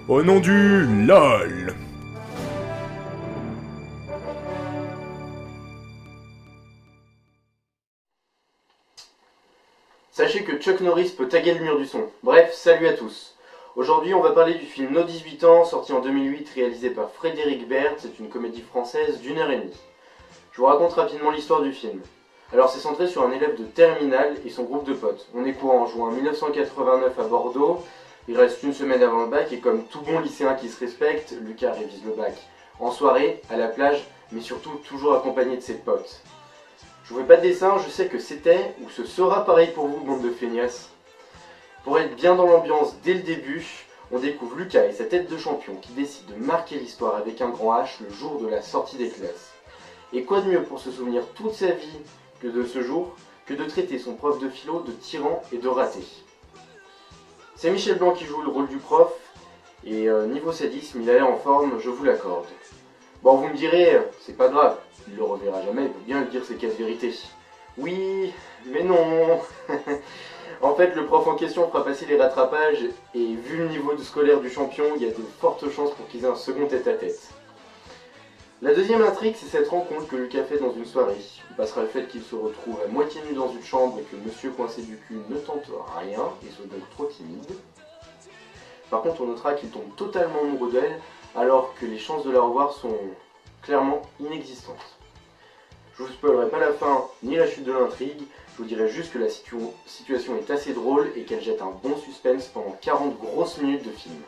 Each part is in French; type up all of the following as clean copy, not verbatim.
Au nom du LOL. Sachez que Chuck Norris peut taguer le mur du son. Bref, salut à tous. Aujourd'hui, on va parler du film Nos 18 ans, sorti en 2008, réalisé par Frédéric Berth. C'est une comédie française d'1h30. Je vous raconte rapidement l'histoire du film. Alors, c'est centré sur un élève de terminale et son groupe de potes. On est quoi en juin 1989 à Bordeaux. Il reste une semaine avant le bac et comme tout bon lycéen qui se respecte, Lucas révise le bac. En soirée, à la plage, mais surtout toujours accompagné de ses potes. Je vous fais pas de dessin, je sais que c'était ou ce sera pareil pour vous, bande de feignasses. Pour être bien dans l'ambiance dès le début, on découvre Lucas et sa tête de champion qui décide de marquer l'histoire avec un grand H le jour de la sortie des classes. Et quoi de mieux pour se souvenir toute sa vie que de ce jour, que de traiter son prof de philo de tyran et de raté. C'est Michel Blanc qui joue le rôle du prof, et niveau sadisme, il a l'air en forme, je vous l'accorde. Bon, vous me direz, c'est pas grave, il le reverra jamais, il peut bien le dire ses quatre vérités. Oui, mais non. En fait, le prof en question fera passer les rattrapages, et vu le niveau de scolaire du champion, il y a de fortes chances pour qu'ils aient un second tête-à-tête. La deuxième intrigue, c'est cette rencontre que Lucas fait dans une soirée. Il passera le fait qu'il se retrouve à moitié nu dans une chambre et que monsieur coincé du cul ne tente rien et soit donc trop timide. Par contre, on notera qu'il tombe totalement amoureux d'elle alors que les chances de la revoir sont clairement inexistantes. Je vous spoilerai pas la fin ni la chute de l'intrigue, je vous dirai juste que la situation est assez drôle et qu'elle jette un bon suspense pendant 40 grosses minutes de film.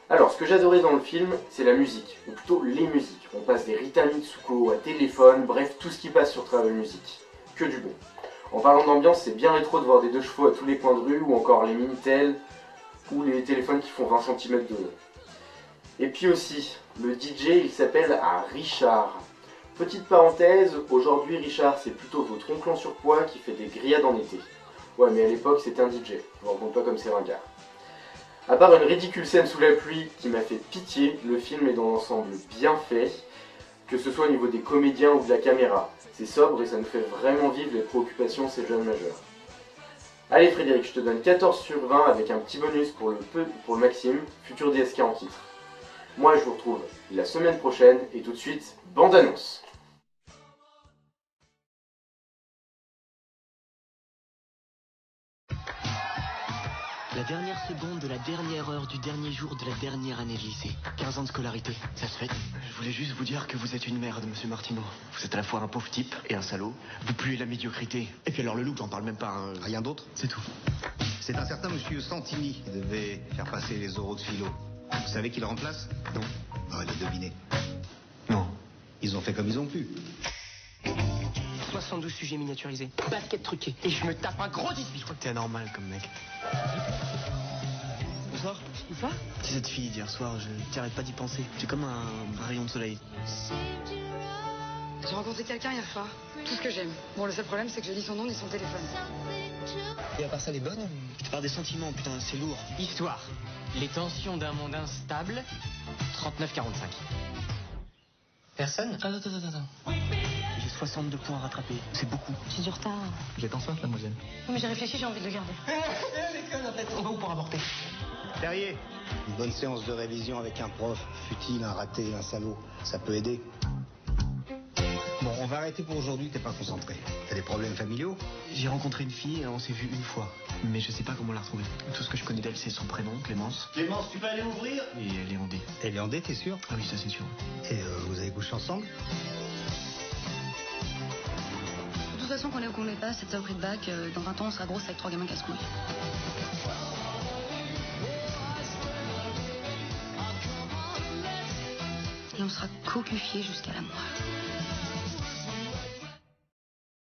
Alors, ce que j'adorais dans le film, c'est la musique, ou plutôt les musiques. On passe des Rita Mitsuko à Téléphone, bref, tout ce qui passe sur Travel Music. Que du bon. En parlant d'ambiance, c'est bien rétro de voir des deux chevaux à tous les coins de rue, ou encore les Minitel, ou les téléphones qui font 20 cm de haut. Et puis aussi, le DJ, il s'appelle Richard. Petite parenthèse, aujourd'hui Richard, c'est plutôt votre oncle en surpoids qui fait des grillades en été. Ouais, mais à l'époque, c'était un DJ, je vous raconte pas comme c'est ringard. À part une ridicule scène sous la pluie qui m'a fait pitié, le film est dans l'ensemble bien fait, que ce soit au niveau des comédiens ou de la caméra. C'est sobre et ça nous fait vraiment vivre les préoccupations de ces jeunes majeurs. Allez Frédéric, je te donne 14 sur 20 avec un petit bonus pour le Maxime, futur DSK en titre. Moi je vous retrouve la semaine prochaine et tout de suite, bande annonce. La dernière seconde de la dernière heure du dernier jour de la dernière année de lycée. 15 ans de scolarité, ça se fait. Je voulais juste vous dire que vous êtes une merde, monsieur Martineau. Vous êtes à la fois un pauvre type et un salaud. Vous puez la médiocrité. Et puis alors le look, j'en parle même pas. Hein. Rien d'autre? C'est tout. C'est un certain monsieur Santini qui devait faire passer les oraux de philo. Vous savez qui le remplace? Non. Oh, il a deviné. Non. Ils ont fait comme ils ont pu. 72 sujets miniaturisés, basket truqué, et je me tape un gros 18. Je crois que t'es anormal comme mec. Bonsoir. Bonsoir. C'est cette fille d'hier soir, j'arrête pas d'y penser. J'ai comme un rayon de soleil. J'ai rencontré quelqu'un hier soir. Tout ce que j'aime. Bon, le seul problème, c'est que j'ai dit son nom ni son téléphone. Et à part ça, elle est bonne? Je te parle des sentiments, putain, c'est lourd. Histoire. Les tensions d'un monde instable. 39-45. Personne? Attends. J'ai 62 points à rattraper. C'est beaucoup. J'ai du retard. Vous êtes enceinte, mademoiselle? Non, mais j'ai réfléchi, j'ai envie de le garder. On va où pour avorter? Terrier, une bonne séance de révision avec un prof, futile, un raté, un salaud, ça peut aider. Bon, on va arrêter pour aujourd'hui, t'es pas concentré. T'as des problèmes familiaux? J'ai rencontré une fille et on s'est vu une fois. Mais je sais pas comment la retrouver. Tout ce que je connais d'elle, c'est son prénom, Clémence. Clémence, tu peux aller ouvrir? Et elle est en D. Elle est en D, t'es sûr? Ah oui, ça c'est sûr. Et vous avez couché ensemble? De toute façon, qu'on est ou qu'on l'est pas, cette saloperie de bac, dans 20 ans, on sera grosse avec 3 gamins casse-couilles. Et on sera cocufiés jusqu'à la mort.